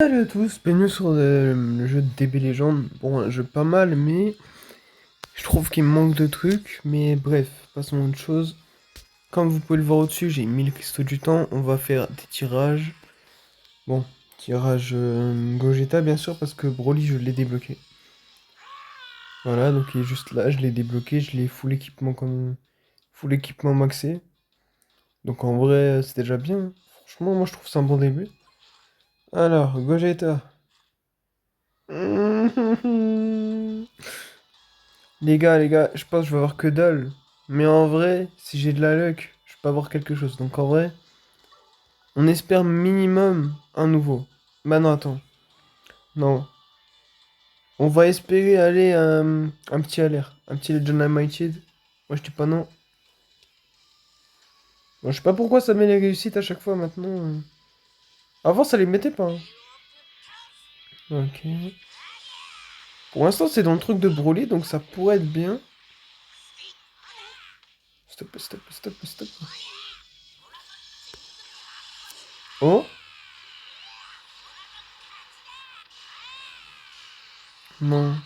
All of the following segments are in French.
Salut à tous, bienvenue sur le jeu de DB Legend. Bon, un jeu pas mal, mais je trouve qu'il me manque de trucs. Mais bref, passons à autre chose. Comme vous pouvez le voir au-dessus, j'ai 1000 cristaux du temps. On va faire des tirages. Bon, tirage Gogeta, bien sûr, parce que Broly, je l'ai débloqué. Voilà, donc il est juste là, je l'ai débloqué, je l'ai full équipement comme full équipement maxé. Donc en vrai, c'est déjà bien, hein. Franchement, moi je trouve ça un bon début. Alors, Gogeta. Les gars, je pense que je vais avoir que dalle. Mais en vrai, si j'ai de la luck, je peux avoir quelque chose. Donc en vrai, on espère minimum un nouveau. Bah non, attends. Non. On va espérer aller un petit alert. Un petit Legend Unlimited. Moi je dis pas non. Bon, je sais pas pourquoi ça met les réussites à chaque fois maintenant. Avant ça les mettait pas, hein. Ok. Pour l'instant c'est dans le truc de Broly, donc ça pourrait être bien. Stop, stop, stop, stop. Oh? Non.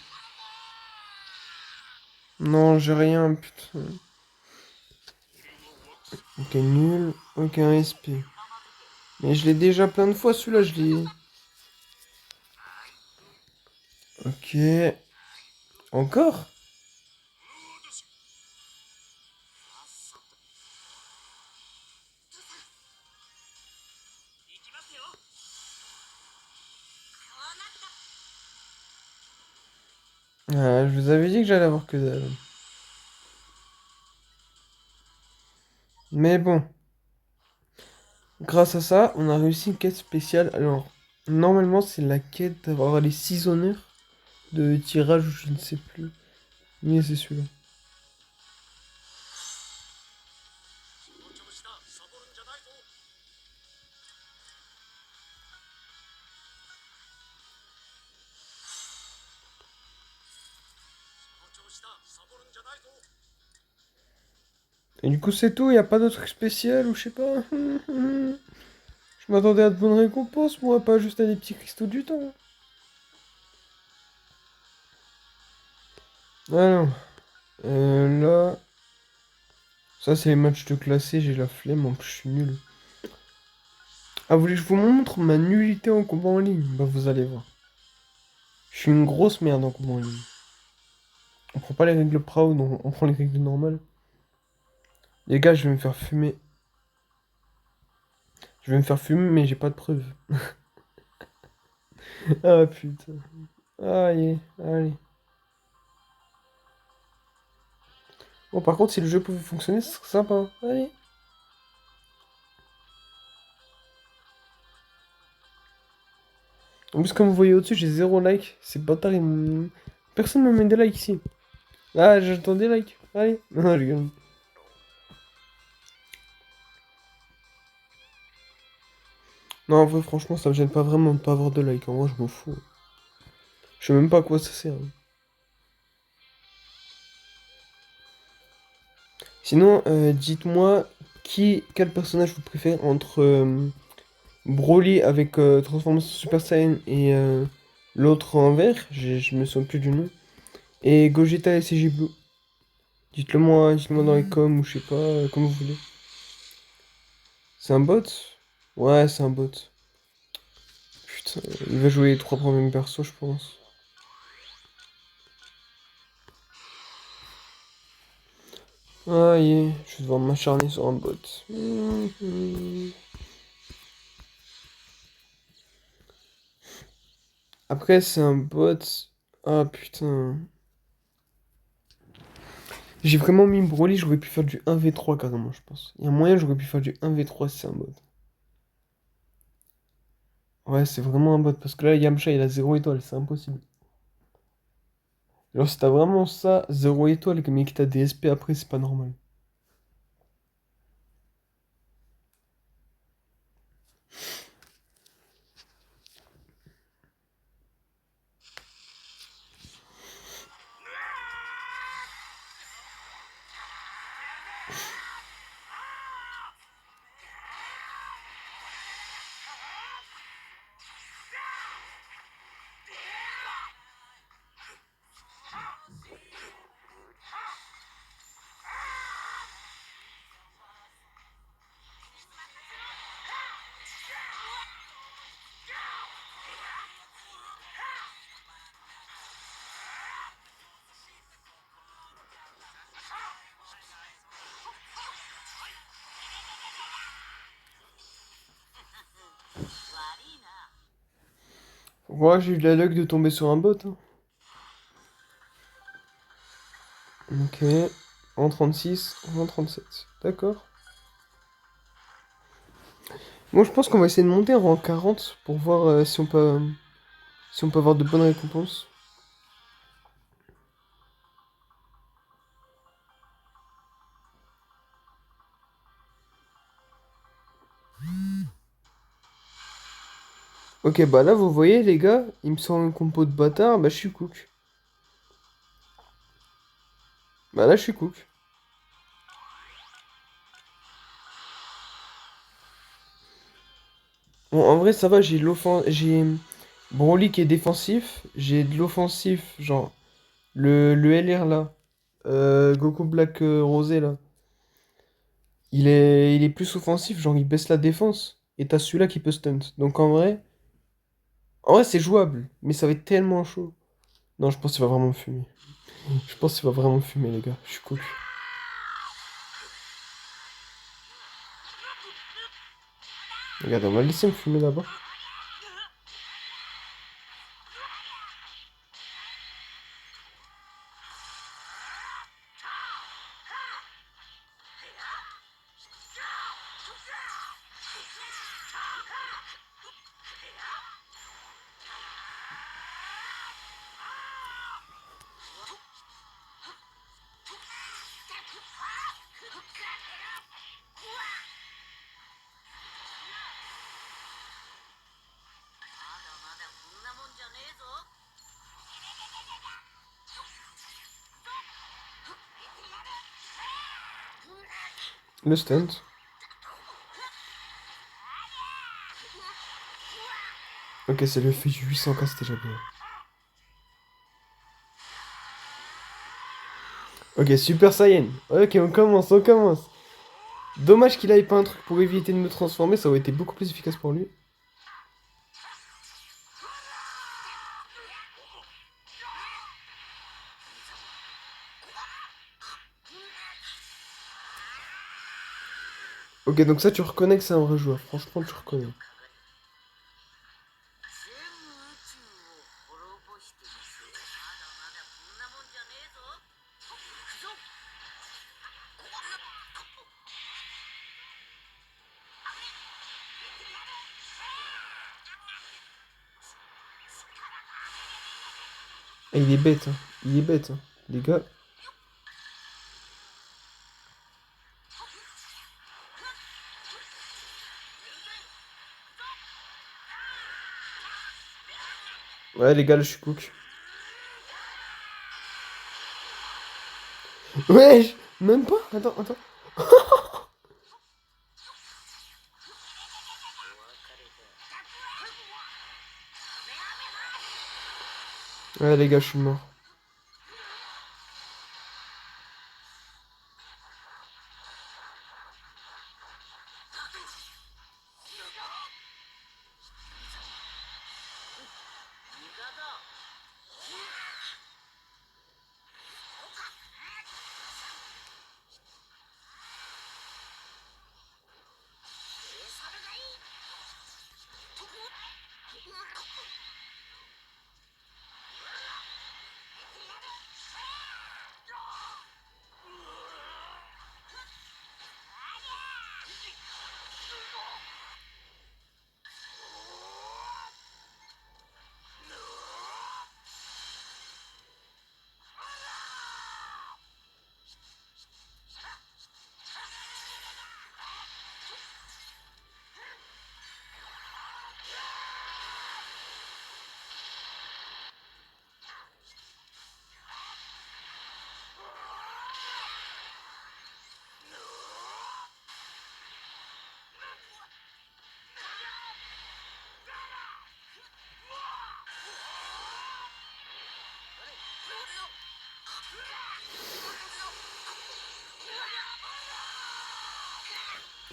Non, j'ai rien, putain. Ok, nul. Ok, un SP. Mais je l'ai déjà plein de fois, celui-là, je l'ai. Ok. Encore? Ah, je vous avais dit que j'allais avoir que dalle. Mais bon, grâce à ça, on a réussi une quête spéciale. Alors, normalement, c'est la quête d'avoir les 6 honneurs de tirage ou je ne sais plus. Mais c'est celui-là. Et du coup, c'est tout, y a pas d'autre truc spécial ou je sais pas. Je m'attendais à de bonnes récompenses, moi, pas juste à des petits cristaux du temps. Alors, là, ça c'est les matchs de classé, j'ai la flemme, en plus je suis nul. Ah, vous voulez que je vous montre ma nullité en combat en ligne? Bah, vous allez voir. Je suis une grosse merde en combat en ligne. On prend pas les règles proud, on prend les règles normales. Les gars, je vais me faire fumer. Je vais me faire fumer, mais j'ai pas de preuves. Ah putain. Allez, allez. Bon, par contre, si le jeu pouvait fonctionner, ce serait sympa, hein. Allez. En plus, comme vous voyez au-dessus, j'ai 0 like. C'est bâtard, personne ne me met des likes ici. Ah, j'attends des likes. Allez. Non, je rigole. Non, en vrai, franchement, ça me gêne pas vraiment de pas avoir de likes. En vrai, je m'en fous. Je sais même pas à quoi ça sert, hein. Sinon, dites-moi quel personnage vous préférez entre Broly avec transformation Super Saiyan et l'autre en vert, je me souviens plus du nom, et Gogeta et CG Blue. Dites-le moi dans les coms ou je sais pas, comme vous voulez. C'est un bot? Ouais, c'est un bot. Putain, il va jouer les 3 premiers persos, je pense. Ah, je vais devoir m'acharner sur un bot. Après, c'est un bot. Ah putain. J'ai vraiment mis Broly, j'aurais pu faire du 1v3 carrément, je pense. Il y a moyen, j'aurais pu faire du 1v3 si c'est un bot. Ouais, c'est vraiment un bot, parce que là, Yamcha, il a 0 étoile, c'est impossible. Alors, si t'as vraiment ça, 0 étoile, mais que t'as des SP après, c'est pas normal. Ouais, j'ai eu de la luck de tomber sur un bot, hein. Ok. En 36, en 37. D'accord. Moi, je pense qu'on va essayer de monter en rang 40 pour voir si on peut avoir de bonnes récompenses. Ok, bah là, vous voyez, les gars, il me sort un compo de bâtard, bah je suis cook. Bah là, je suis cook. Bon, en vrai, ça va, j'ai Broly qui est défensif, j'ai de l'offensif, genre le LR là, Goku Black Rosé là. Il est plus offensif, genre il baisse la défense. Et t'as celui-là qui peut stunt. Donc en vrai c'est jouable, mais ça va être tellement chaud. Non, je pense qu'il va vraiment me fumer. Je pense qu'il va vraiment me fumer, les gars. Je suis cook. Regarde, on va le laisser me fumer là-bas. Le stunt. Ok, c'est le fait 800K, c'était déjà bien. Ok, Super Saiyan. Ok, on commence, on commence. Dommage qu'il ait pas un truc pour éviter de me transformer, ça aurait été beaucoup plus efficace pour lui. Ok, donc ça, tu reconnais que c'est un vrai joueur. Franchement, tu reconnais. Et il est bête, hein. Il est bête, hein. Les gars. Ouais, les gars, là, je suis cook. Wesh! Même pas? Attends, attends. Ouais, les gars, je suis mort.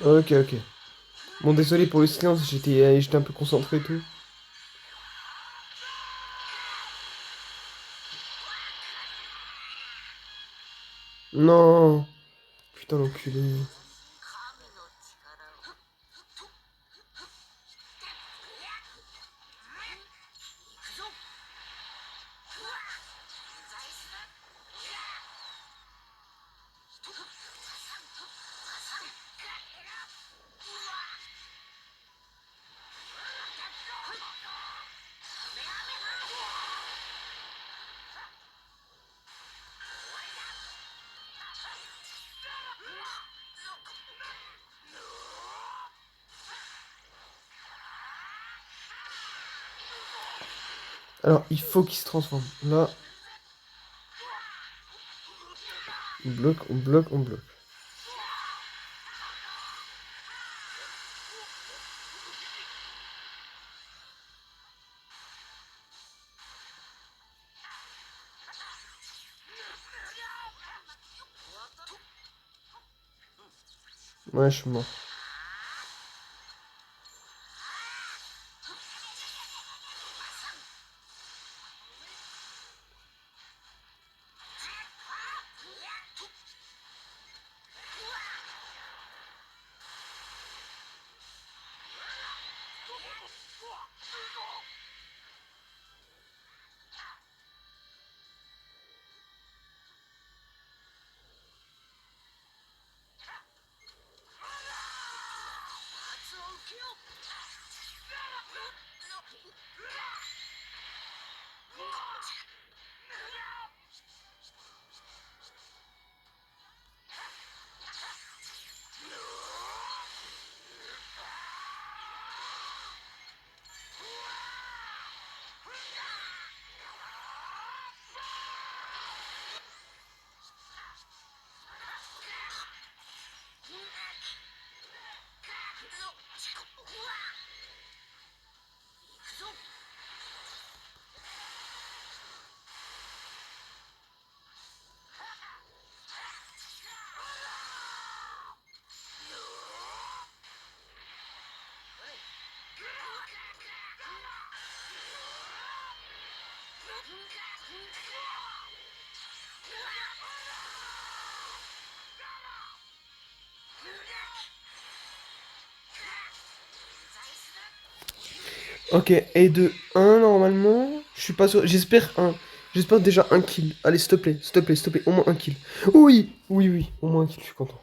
Ok, ok. Bon, désolé pour le silence, j'étais un peu concentré et tout. Non! Putain, l'enculé. Alors, il faut qu'il se transforme. Là, on bloque, on bloque, on bloque. Ouais, je suis mort. Ok, et de un normalement. Je suis pas sûr. J'espère un. J'espère déjà un kill. Allez, s'il te plaît, s'il te plaît, s'il te plaît, au moins un kill. Oui, oui, oui, au moins un kill, je suis content.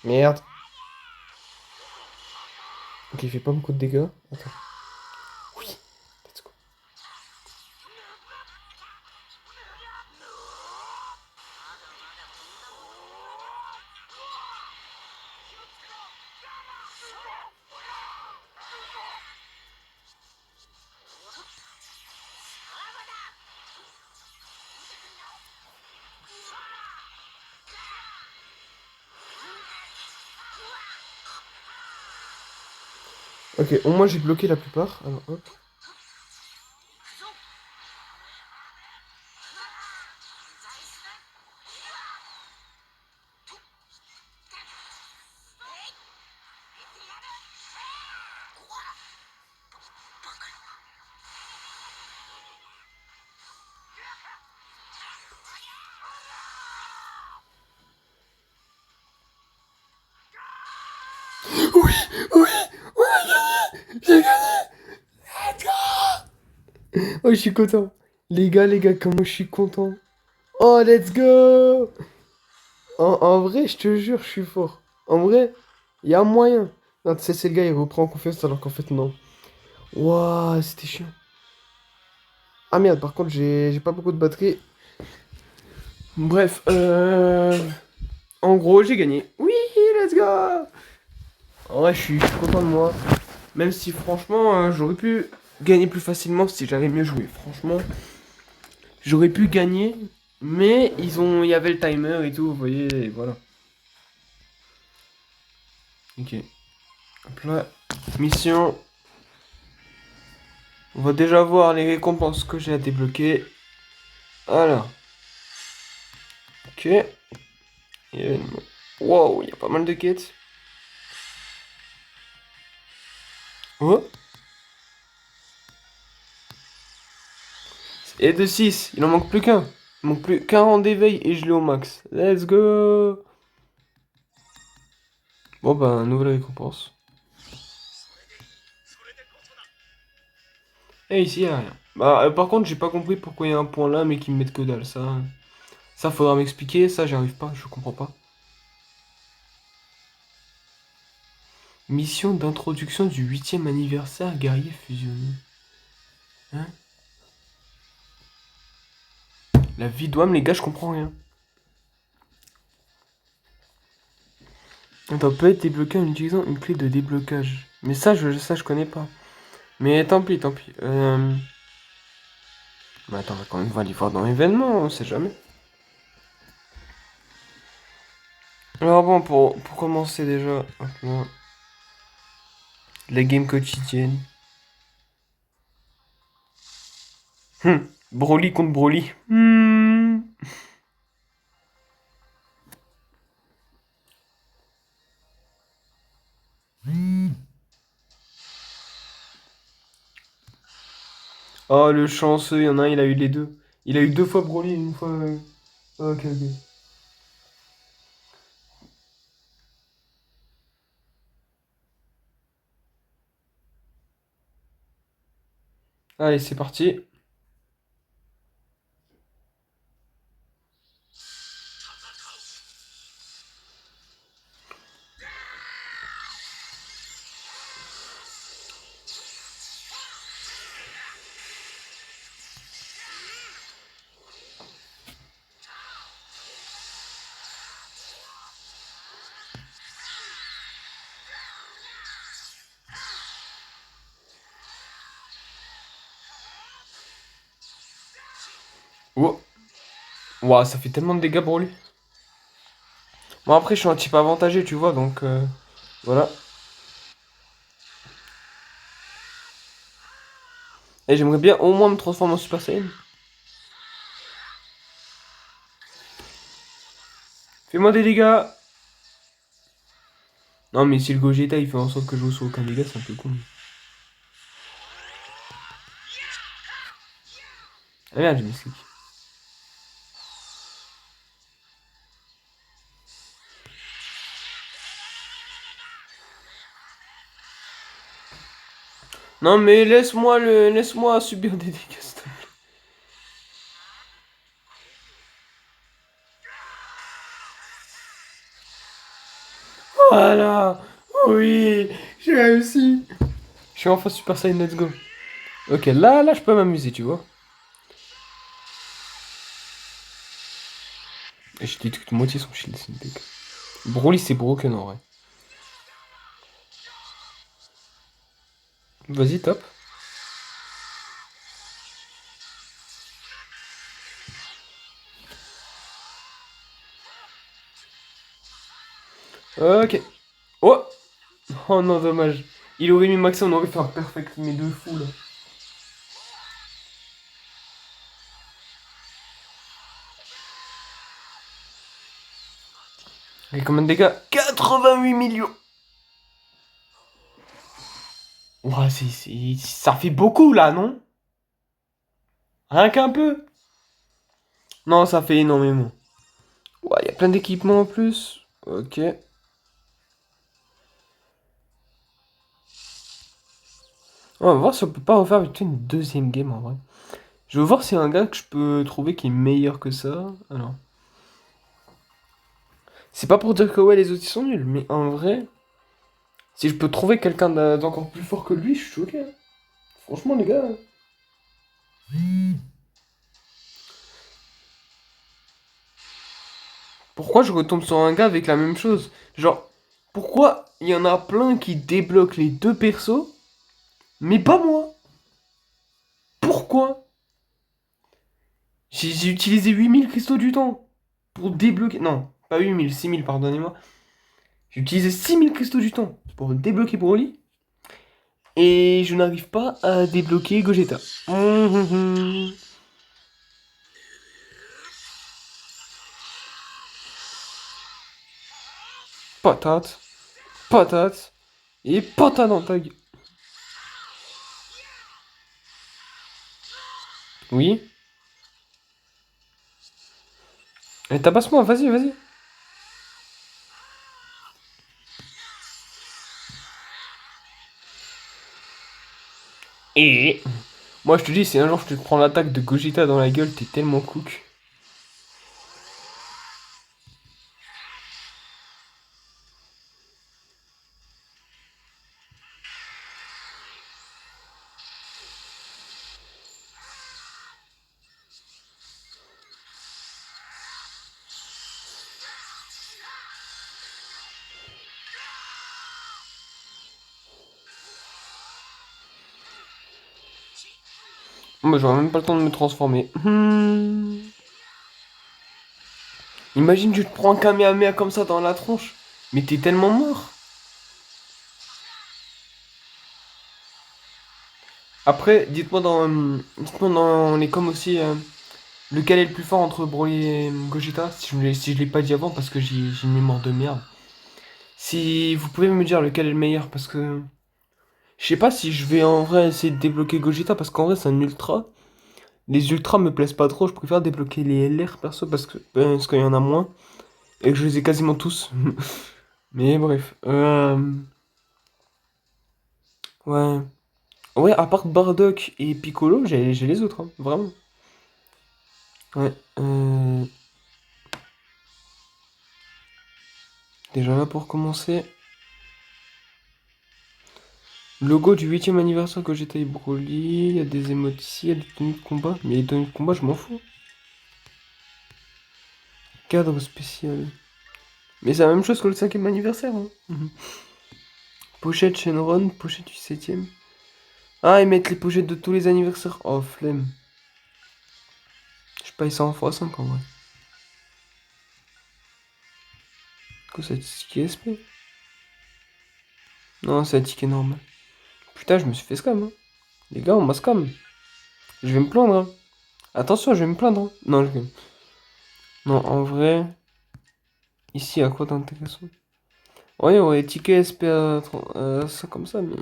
Merde. Ok, il fait pas beaucoup de dégâts. Attends. Oui, let's go. Ok, au moins j'ai bloqué la plupart. Alors, hop. Oui, oui, oui, j'ai gagné. Oh, je suis content. Les gars, comment je suis content. Oh, let's go. En vrai, je te jure, je suis fort. En vrai, il y a un moyen. Non, tu sais, c'est le gars, il reprend confiance alors qu'en fait, non. Waouh, c'était chiant. Ah merde, par contre, j'ai pas beaucoup de batterie. Bref, en gros, j'ai gagné. Oui, let's go. En vrai, je suis content de moi. Même si, franchement, j'aurais pu gagner plus facilement si j'avais mieux joué. Franchement, j'aurais pu gagner, mais il y avait le timer et tout, vous voyez, et voilà. Ok. Hop là, mission. On va déjà voir les récompenses que j'ai à débloquer. Voilà. Ok. Wow, il y a pas mal de quêtes. Oh. Et de 6, il en manque plus qu'un. Il manque plus qu'un rang d'éveil et je l'ai au max. Let's go. Bon ben, nouvelle récompense. Et ici, il n'y a rien. Bah, par contre, j'ai pas compris pourquoi il y a un point là, mais qu'ils me mettent que dalle. Ça faudra m'expliquer. Ça, j'arrive pas, je comprends pas. Mission d'introduction du 8e anniversaire guerrier fusionné. Hein? La vie d'Ouam, les gars, je comprends rien. Attends, peut être débloqué en utilisant une clé de déblocage. Mais ça, je connais pas. Mais tant pis, tant pis. Mais attends, quand on va aller voir dans l'événement, on sait jamais. Alors bon, pour commencer déjà, hop, les games quotidiennes. Broly contre Broly. Oh, le chanceux, il y en a un, il a eu les deux. Il a eu deux fois Broly et une fois... Ok, ok. Allez, c'est parti. Oh. Ouah, ça fait tellement de dégâts pour lui. Bon, après, je suis un type avantagé, tu vois, donc... voilà. Et j'aimerais bien au moins me transformer en Super Saiyan. Fais-moi des dégâts. Non, mais si le Gogeta, il fait en sorte que je reçois aucun dégât, c'est un peu con. Ah merde, j'ai mis clic. Non, mais laisse-moi subir des dégâts, s'il te plaît. Voilà. Oui, j'ai réussi. Je suis enfin Super Saiyan, let's go. Ok, là, je peux m'amuser, tu vois. Et je détruis de moitié son shield, c'est une dégue. Broly, c'est broken en vrai. Vas-y, top. Ok. Oh! Oh non, dommage. Il aurait mis Max, on aurait fait un perfect, mais de fou là. Et combien de dégâts? 88 millions! Ouah, ça fait beaucoup là, non? Rien qu'un peu? Non, ça fait énormément. Ouah, y a plein d'équipements en plus. Ok. On va voir si on peut pas refaire vite fait une deuxième game en vrai. Je veux voir s'il y a un gars que je peux trouver qui est meilleur que ça. Alors. C'est pas pour dire que ouais, les autres ils sont nuls, mais en vrai, si je peux trouver quelqu'un d'encore plus fort que lui, je suis choqué, hein. Franchement, les gars. Pourquoi je retombe sur un gars avec la même chose? Genre, pourquoi il y en a plein qui débloquent les deux persos, mais pas moi? Pourquoi? J'ai utilisé 8000 cristaux du temps pour débloquer. Non, pas 8000, 6000, pardonnez-moi. J'ai utilisé 6000 cristaux du temps pour débloquer Broly. Et je n'arrive pas à débloquer Gogeta. Patate, patate, et patate dans ta gueule. Oui. Et tabasse-moi, vas-y, vas-y. Et moi je te dis, si un jour je te prends l'attaque de Gogeta dans la gueule, t'es tellement cook. Moi, j'aurais même pas le temps de me transformer. Imagine, tu te prends un Kamehameha comme ça dans la tronche. Mais t'es tellement mort. Après, dites-moi dans les coms aussi, lequel est le plus fort entre Broly et Gogeta, si je l'ai pas dit avant, parce que j'ai une mémoire de merde. Si vous pouvez me dire lequel est le meilleur, parce que je sais pas si je vais en vrai essayer de débloquer Gogeta, parce qu'en vrai c'est un ultra. Les ultras me plaisent pas trop, je préfère débloquer les LR perso, parce qu'il y en a moins, et que je les ai quasiment tous. Mais bref, ouais. Ouais, à part Bardock et Piccolo, j'ai les autres, hein, vraiment. Ouais, déjà là pour commencer. Logo du 8e anniversaire que j'étais Broly, il y a des émotes ici, il y a des tenues de combat. Mais les tenues de combat, je m'en fous. Cadre spécial. Mais c'est la même chose que le 5e anniversaire, hein. Pochette Shenron, pochette du 7e. Ah, ils mettent les pochettes de tous les anniversaires. Oh, flemme. Je paye ça en x5 en vrai. Quoi, c'est un ticket SP? Non, c'est un ticket normal. Putain, je me suis fait scam, hein. Les gars, on m'a scam. Je vais me plaindre, hein. Attention, je vais me plaindre, hein. Non, je... Non, en vrai... Ici, à quoi d'intéressant? Ouais, ticket SP ça comme ça, mais...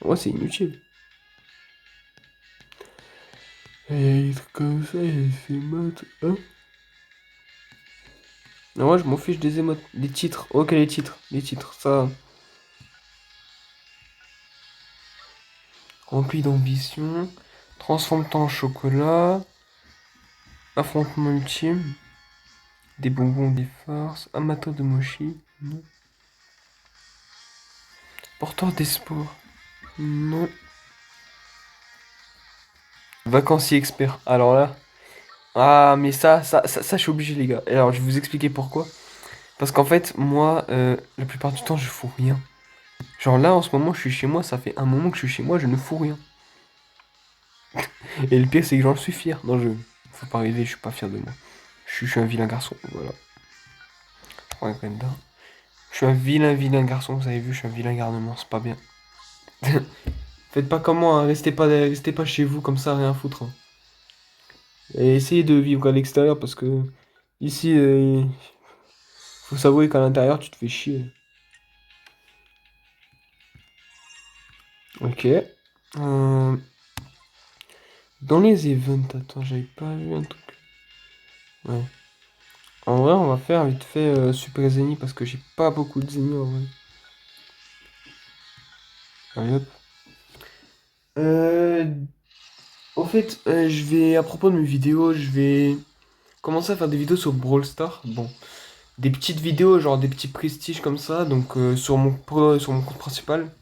Ouais, c'est inutile. Et comme ça, il fait mode... Hein? Non, moi, je m'en fiche des émotes. Les titres. Ok, les titres. Les titres, ça... Rempli d'ambition. Transforme-toi en chocolat. Affrontement ultime. Des bonbons, des farces. Amateur de mochi. Non. Porteur d'espoir. Non. Vacancier expert. Alors là... Ah, mais ça, je suis obligé, les gars. Alors, je vais vous expliquer pourquoi. Parce qu'en fait, moi, la plupart du temps, je fous rien. Genre là, en ce moment, je suis chez moi, ça fait un moment que je suis chez moi, je ne fous rien. Et le pire, c'est que j'en suis fier. Non, je... Faut pas rêver, je suis pas fier de moi. Je suis un vilain garçon, voilà. Je prends un Glenda. Je suis un vilain garçon, vous avez vu, je suis un vilain garnement, c'est pas bien. Faites pas comme moi, hein, restez pas chez vous comme ça, rien foutre, hein. Et essayez de vivre à l'extérieur parce que ici, faut s'avouer qu'à l'intérieur, tu te fais chier. Ok. Euh, Dans les events, attends, j'avais pas vu un truc. Ouais. En vrai, on va faire vite fait Super Zeni parce que j'ai pas beaucoup de Zeni en vrai. Allez hop. Euh, Au fait, je vais, à propos de mes vidéos, je vais commencer à faire des vidéos sur Brawl Stars. Bon, des petites vidéos, genre des petits prestiges comme ça, donc sur mon compte principal.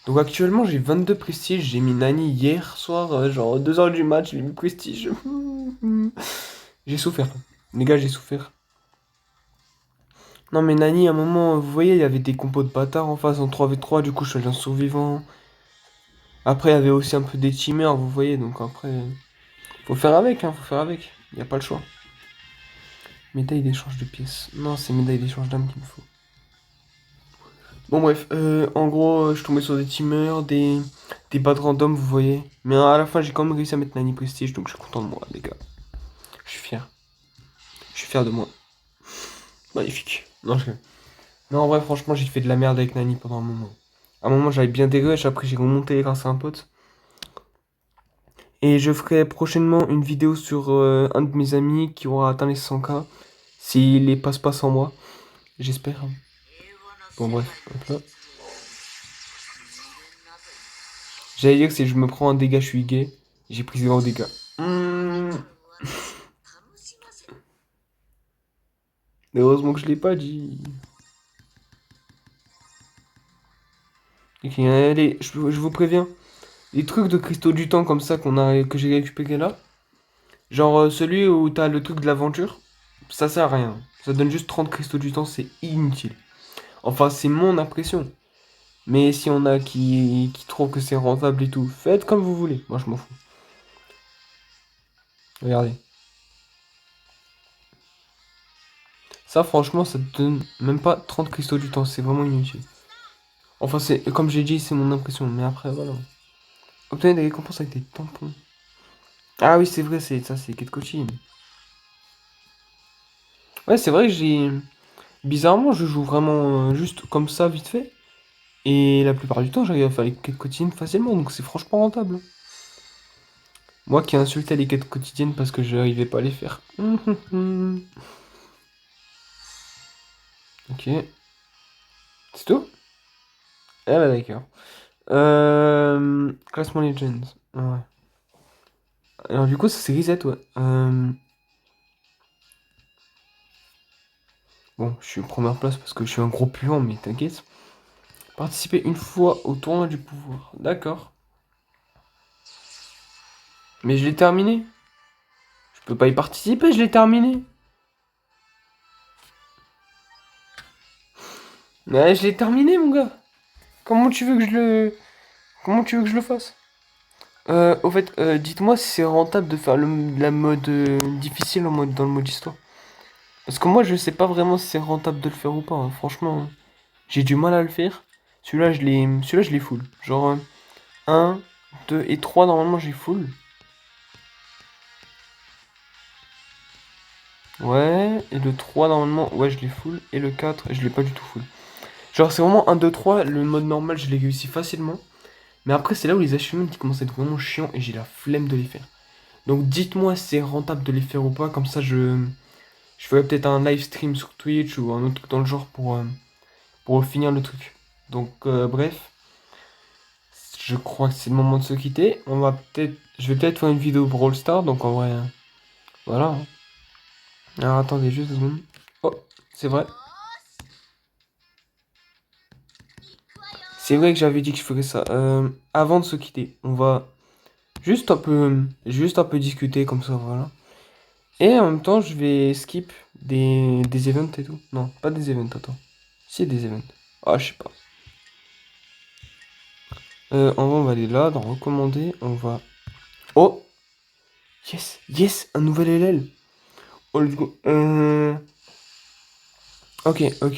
Donc actuellement, j'ai 22 prestiges. J'ai mis Nani hier soir, genre 2h du match, j'ai mis prestige. J'ai souffert. Les gars, j'ai souffert. Non, mais Nani, à un moment, vous voyez, il y avait des compos de bâtards en face en 3v3, du coup, je suis un survivant. Après, il y avait aussi un peu des teamers, vous voyez, donc après, faut faire avec, hein, faut faire avec. Il n'y a pas le choix. Médaille d'échange de pièces. Non, c'est médaille d'échange d'âme qu'il me faut. Bon, bref, en gros, je tombais sur des teamers, des bad random, vous voyez. Mais à la fin, j'ai quand même réussi à mettre Nani Prestige, donc je suis content de moi, les gars. Je suis fier. Je suis fier de moi. Magnifique. Non, non, en vrai, franchement, j'ai fait de la merde avec Nani pendant un moment. À un moment, j'avais bien des rushs, après, j'ai remonté grâce à un pote. Et je ferai prochainement une vidéo sur un de mes amis qui aura atteint les 100K. S'il les passe pas sans moi. J'espère. Bon, bref. Hop là. J'allais dire que si je me prends un dégât, je suis gay. J'ai pris 0 dégâts. Heureusement que je l'ai pas dit. Ok, allez, je vous préviens. Les trucs de cristaux du temps comme ça que j'ai récupéré là. Genre celui où t'as le truc de l'aventure. Ça sert à rien. Ça donne juste 30 cristaux du temps, c'est inutile. Enfin, c'est mon impression. Mais si on a qui trouvent que c'est rentable et tout, faites comme vous voulez. Moi, je m'en fous. Regardez. Ça, franchement, ça te donne même pas 30 cristaux du temps. C'est vraiment inutile. Enfin, c'est comme j'ai dit, c'est mon impression. Mais après, voilà. Obtenez des récompenses avec des tampons. Ah oui, c'est vrai, c'est ça, c'est quête coaching. Ouais, c'est vrai que j'ai. Bizarrement, je joue vraiment juste comme ça, vite fait. Et la plupart du temps, j'arrive à faire les quêtes quotidiennes facilement. Donc, c'est franchement rentable. Moi qui insultais les quêtes quotidiennes parce que je n'arrivais pas à les faire. Ok. C'est tout? Ah bah d'accord. Classement Legends. Ouais. Alors du coup, ça c'est reset, ouais. Bon, je suis en première place parce que je suis un gros puant, mais t'inquiète. Participer une fois au tournoi du pouvoir. D'accord. Mais je l'ai terminé. Je peux pas y participer, je l'ai terminé. Mais je l'ai terminé, mon gars. Comment tu veux que je le... Comment tu veux que je le fasse? Au fait, dites-moi si c'est rentable de faire la mode difficile dans le mode histoire. Parce que moi, je sais pas vraiment si c'est rentable de le faire ou pas, hein. Franchement, j'ai du mal à le faire. Celui-là, je l'ai full. Genre, 1, 2 et 3, normalement, j'ai full. Ouais, et le 3, normalement, ouais, je l'ai full. Et le 4, je l'ai pas du tout full. Genre, c'est vraiment 1, 2, 3, le mode normal, je l'ai réussi facilement. Mais après, c'est là où les achievements qui commencent à être vraiment chiants et j'ai la flemme de les faire. Donc, dites-moi si c'est rentable de les faire ou pas, comme ça, je ferai peut-être un live stream sur Twitch ou un autre truc dans le genre pour finir le truc. Donc, bref, je crois que c'est le moment de se quitter. Je vais peut-être faire une vidéo Brawl Stars, donc en vrai, voilà, hein. Alors, attendez juste 2 secondes. Oh, c'est vrai. C'est vrai que j'avais dit que je ferais ça. Avant de se quitter, on va juste un peu discuter comme ça, voilà. Et en même temps, je vais skip des events et tout. Non, pas des events, attends. Si, des events. Ah, je sais pas. On va aller là, dans recommander, on va... Oh! Yes! Yes! Un nouvel LL! Oh, let's go. Ok, ok.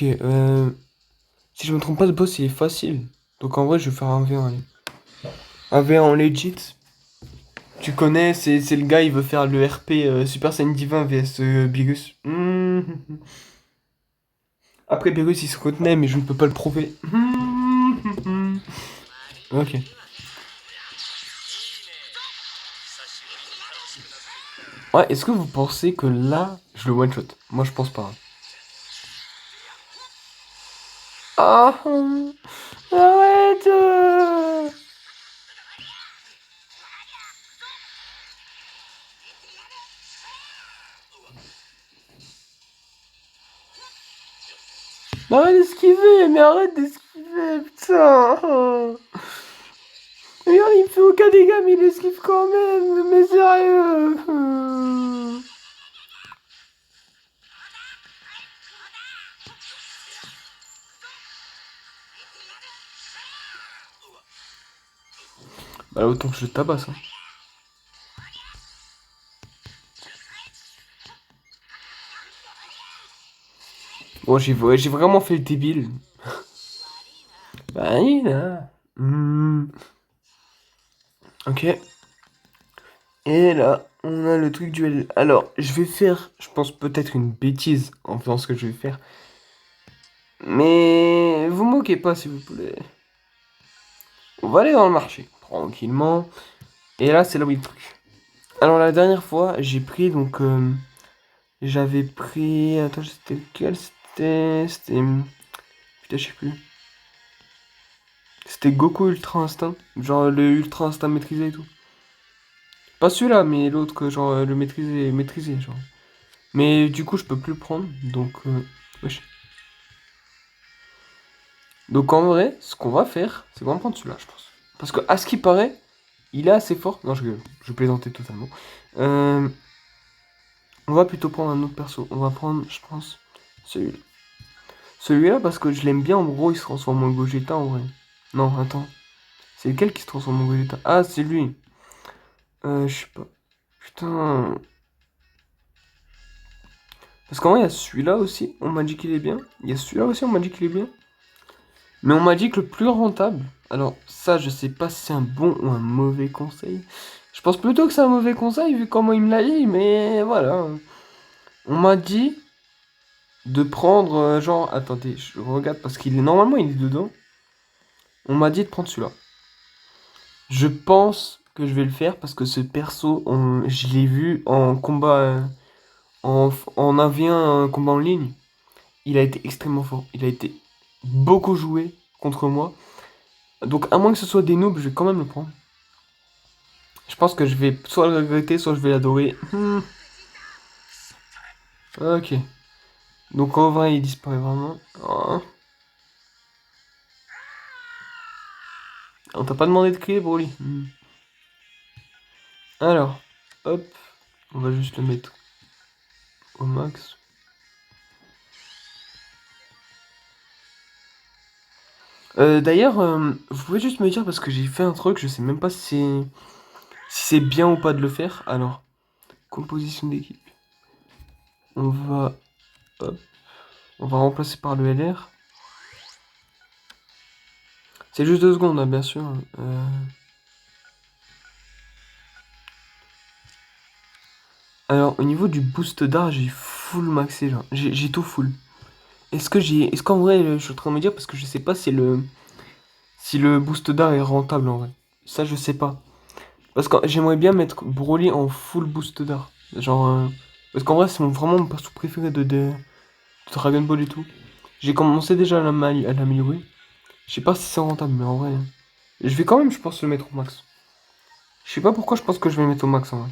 Si je me trompe pas, ce boss, il est facile. Donc en vrai, je vais faire un V1, allez. Un V1 en legit. Tu connais, c'est le gars, il veut faire le RP Super Saiyan Divin vs Beerus. Après, Beerus, il se retenait, mais je ne peux pas le prouver. Ok. Ouais, est-ce que vous pensez que là, je le one-shot? Moi, je pense pas, hein. Ah! Arrête! Arrête d'esquiver! Mais arrête d'esquiver, putain! Regarde, il me fait aucun dégât, mais il esquive quand même! Mais sérieux! Bah, autant que je le tabasse, hein. Bon, j'ai vraiment fait le débile. Bah, il est là. Ok. Et là, on a le truc du L. Alors, je vais faire, je pense peut-être une bêtise en faisant ce que je vais faire. Mais vous moquez pas, s'il vous plaît. On va aller dans le marché, tranquillement. Et là, c'est là où il y a le truc. Alors, la dernière fois, j'ai pris, donc... j'avais pris... Attends, c'était lequel? C'était... Putain, je sais plus. C'était Goku Ultra Instinct. Genre, le Ultra Instinct maîtrisé et tout. Pas celui-là, mais l'autre que, genre, le maîtrisé, genre. Mais du coup, je peux plus le prendre, donc... wesh. Donc en vrai, ce qu'on va faire, c'est qu'on va prendre celui-là, je pense. Parce que à ce qui paraît, il est assez fort. Non, je plaisantais totalement. Euh, on va plutôt prendre un autre perso. On va prendre, je pense, celui-là. Celui-là, parce que je l'aime bien, en gros, il se transforme en Gogeta en vrai. Non, attends. C'est lequel qui se transforme en Gogeta? Ah, c'est lui. Je sais pas. Putain. Parce qu'en vrai, il y a celui-là aussi, on m'a dit qu'il est bien. Il y a celui-là aussi, on m'a dit qu'il est bien. Mais on m'a dit que le plus rentable, alors ça, je sais pas si c'est un bon ou un mauvais conseil. Je pense plutôt que c'est un mauvais conseil vu comment il me l'a dit, mais voilà. On m'a dit de prendre, genre, attendez, je regarde parce qu'il est normalement il est dedans. On m'a dit de prendre celui-là. Je pense que je vais le faire parce que ce perso, je l'ai vu en combat, en 1v1, un combat en ligne. Il a été extrêmement fort. Il a été beaucoup joué contre moi. Donc, à moins que ce soit des noobs, je vais quand même le prendre. Je pense que je vais soit le regretter, soit je vais l'adorer. Ok. Donc, en vrai, il disparaît vraiment. Oh. On t'a pas demandé de clé, Broly. Alors, hop. On va juste le mettre au max. D'ailleurs, vous pouvez juste me dire parce que j'ai fait un truc, je sais même pas si c'est bien ou pas de le faire. Alors, composition d'équipe. On va, hop, on va remplacer par le LR. C'est juste 2 secondes, hein, bien sûr. Alors, au niveau du boost d'art, j'ai full maxé là. J'ai tout full. Est-ce qu'en vrai, je suis en train de me dire parce que je sais pas si le boost d'art est rentable en vrai. Ça, je sais pas. Parce que j'aimerais bien mettre Broly en full boost d'art. Genre, parce qu'en vrai, c'est vraiment mon perso préféré de Dragon Ball et tout. J'ai commencé déjà à l'améliorer. Je sais pas si c'est rentable, mais en vrai, je vais quand même, je pense, le mettre au max. Je sais pas pourquoi je pense que je vais le mettre au max en vrai.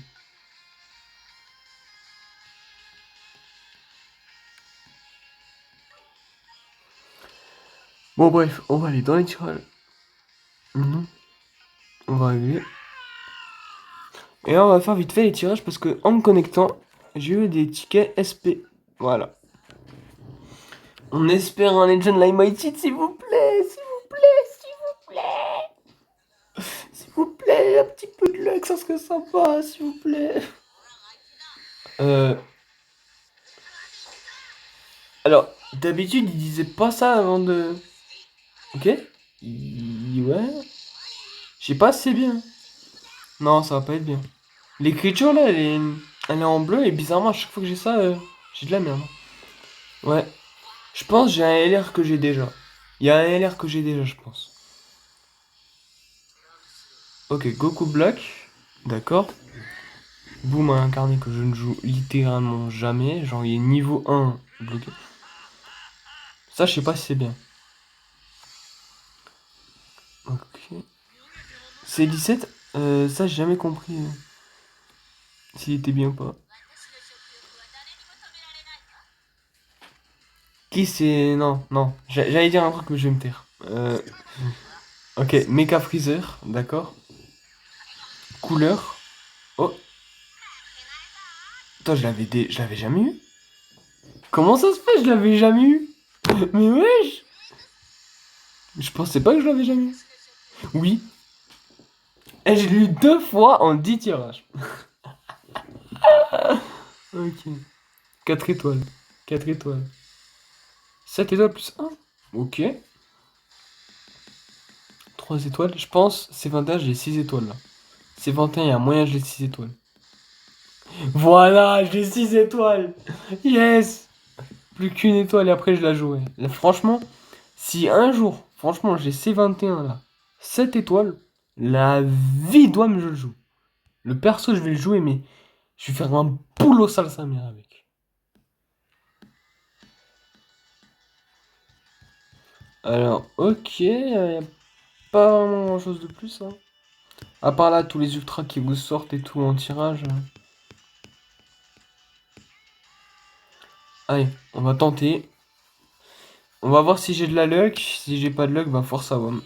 Bon, bref, on va aller dans les tirages. Non. On va régler. Et là, on va faire vite fait les tirages parce que en me connectant, j'ai eu des tickets SP. Voilà. On espère un Legend Limited, s'il vous plaît, s'il vous plaît, s'il vous plaît. S'il vous plaît, un petit peu de luck, ça serait sympa, s'il vous plaît. Euh, alors, d'habitude, il disait pas ça avant de... Ok? Ouais. Je sais pas si c'est bien. Non, ça va pas être bien. L'écriture, là, elle est en bleu et bizarrement, à chaque fois que j'ai ça, j'ai de la merde. Ouais. Je pense que j'ai un LR que j'ai déjà. Il y a un LR que j'ai déjà, je pense. Ok, Goku Black. D'accord. Boom a incarné que je ne joue littéralement jamais. Genre, il est niveau 1 bloqué. Ça, je sais pas si c'est bien. Ok. C17, ça, j'ai jamais compris s'il était bien ou pas. Qui c'est... Non, non. J'allais dire un truc, mais je vais me taire. Ok, Mecha Freezer, d'accord. Couleur. Oh, attends, je l'avais jamais eu. Comment ça se fait, je l'avais jamais eu? Mais wesh! Je pensais pas que je l'avais jamais eu. Oui. Et je l'ai eu 2 fois en 10 tirages. Ok. 4 étoiles. 4 étoiles. 7 étoiles plus 1. Ok. 3 étoiles. Je pense, c'est 21, j'ai 6 étoiles là. C'est 21, il y a moyen que j'ai 6 étoiles. Voilà, j'ai 6 étoiles. Yes! Plus qu'une étoile et après je la jouerai. Là, franchement, si un jour, franchement, j'ai C21 là, 7 étoiles, la vie d'homme, je le joue. Le perso, je vais le jouer, mais je vais faire un boulot salsa mère avec. Alors, ok, y a pas vraiment grand chose de plus, hein. À part là, tous les ultras qui vous sortent et tout en tirage. Allez, on va tenter. On va voir si j'ai de la luck. Si j'ai pas de luck, bah force à WOM.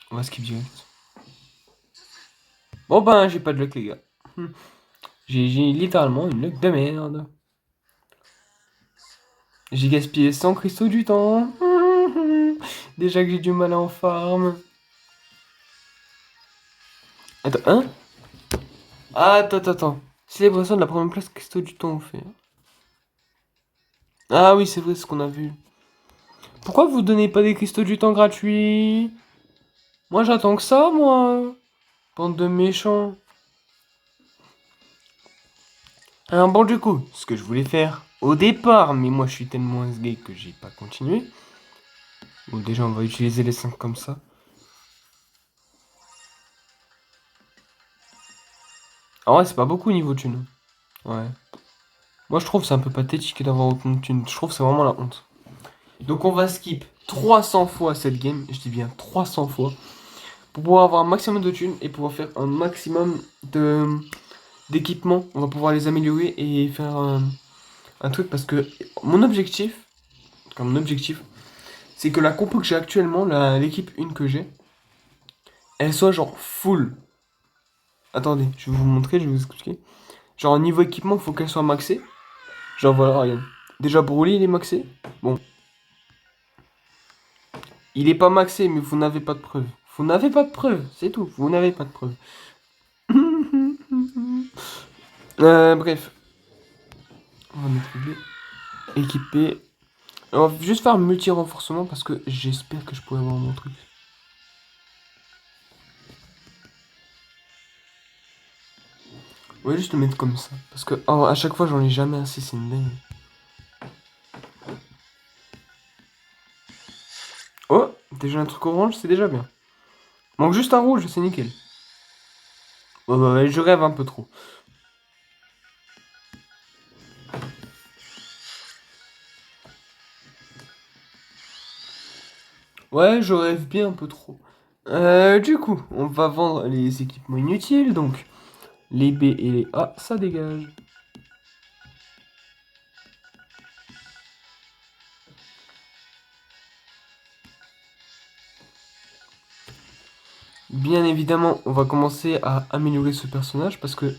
On va skip direct. Bon ben, j'ai pas de luck, les gars. J'ai littéralement une luck de merde. J'ai gaspillé 100 cristaux du temps. Déjà que j'ai du mal en farm. Attends, hein? Ah, attends, attends, attends. Célébration de la première place Cristaux du temps offert. Ah oui, c'est vrai, ce qu'on a vu. Pourquoi vous donnez pas des cristaux du temps gratuits? Moi, j'attends que ça, moi. Bande de méchants. Alors bon, du coup, ce que je voulais faire au départ, mais moi, je suis tellement gay que j'ai pas continué. Bon, déjà, on va utiliser les 5 comme ça. Ah ouais, c'est pas beaucoup niveau thune. Ouais. Moi, je trouve c'est un peu pathétique d'avoir autant de thunes. Je trouve que c'est vraiment la honte. Donc, on va skip 300 fois cette game. Je dis bien 300 fois. Pour pouvoir avoir un maximum de thunes et pouvoir faire un maximum d'équipements. On va pouvoir les améliorer et faire un truc. Parce que mon objectif, c'est que la compo que j'ai actuellement, l'équipe 1 que j'ai, elle soit genre full. Attendez, je vais vous montrer, je vais vous expliquer. Genre, niveau équipement, il faut qu'elle soit maxée. Genre, voilà, regarde. Déjà, Broly, il est maxé. Bon. Il est pas maxé, mais vous n'avez pas de preuves. Vous n'avez pas de preuves, c'est tout. Vous n'avez pas de preuves. Bref. On va mettre B. Équipé. On va juste faire multi-renforcement parce que j'espère que je pourrai avoir mon truc. On va juste le mettre comme ça. Parce que à chaque fois, j'en ai jamais assez, c'est une dingue. Oh, déjà un truc orange, c'est déjà bien. Manque juste un rouge, c'est nickel. Ouais, bah, je rêve un peu trop. Ouais, je rêve bien un peu trop. Du coup, on va vendre les équipements inutiles, donc les B et les A, ça dégage. Bien évidemment, on va commencer à améliorer ce personnage parce que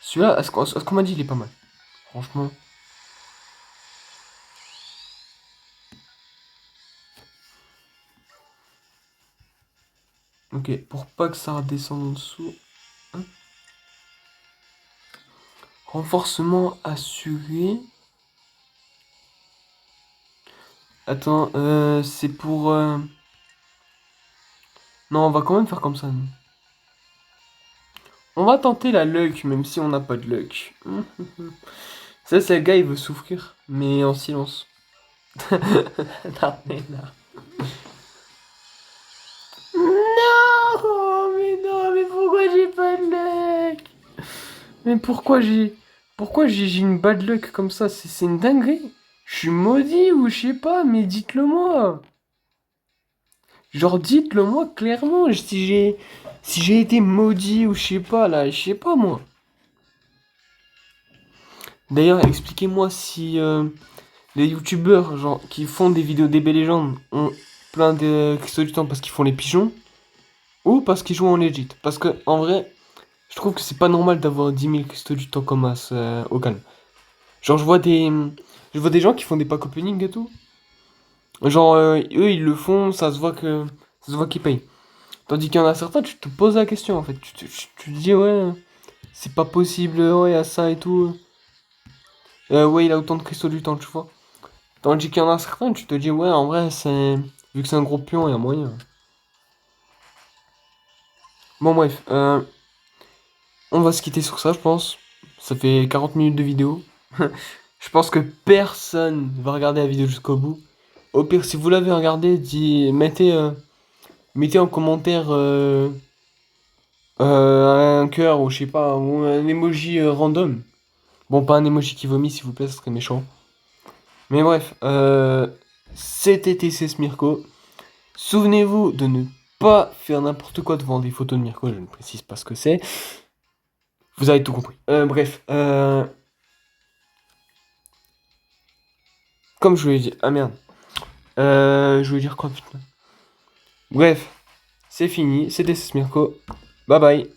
celui-là, ce qu'on m'a dit, il est pas mal. Franchement. Ok, pour pas que ça redescende en dessous. Hein. Renforcement assuré. Attends, c'est pour... Non, on va quand même faire comme ça, nous. On va tenter la luck, même si on n'a pas de luck. Ça, c'est le gars, il veut souffrir, mais en silence. Non, mais non. Non, mais pourquoi j'ai pas de luck? Mais pourquoi j'ai une bad luck comme ça? C'est une dinguerie. Je suis maudit ou je sais pas, mais dites-le moi. Genre, dites-le moi clairement. Si j'ai été maudit ou je sais pas, là, je sais pas moi. D'ailleurs, expliquez-moi si les youtubeurs genre, qui font des vidéos DB Legends ont plein de cristaux du temps parce qu'ils font les pigeons ou parce qu'ils jouent en legit. Parce que, en vrai, je trouve que c'est pas normal d'avoir 10 000 cristaux du temps comme as au calme. Genre, je vois des gens qui font des pack opening et tout. Genre, eux, ils le font, ça se voit qu'ils payent. Tandis qu'il y en a certains, tu te poses la question, en fait. Tu te dis, ouais, c'est pas possible, ouais, à ça et tout. Ouais, il a autant de cristaux du temps, tu vois. Tandis qu'il y en a certains, tu te dis, ouais, en vrai, vu que c'est un gros pion, il y a moyen. Bon, bref, on va se quitter sur ça, je pense. Ça fait 40 minutes de vidéo. Je pense que personne va regarder la vidéo jusqu'au bout. Au pire, si vous l'avez regardé, mettez en commentaire un cœur ou je sais pas, ou un emoji random. Bon, pas un emoji qui vomit, s'il vous plaît, ce serait méchant. Mais bref, c'était TCS Mirko. Souvenez-vous de ne pas faire n'importe quoi devant des photos de Mirko, je ne précise pas ce que c'est. Vous avez tout compris. Bref, comme je voulais dire. Ah merde. Je voulais dire quoi, putain. Bref, c'est fini. C'était TCS Mirko. Bye bye.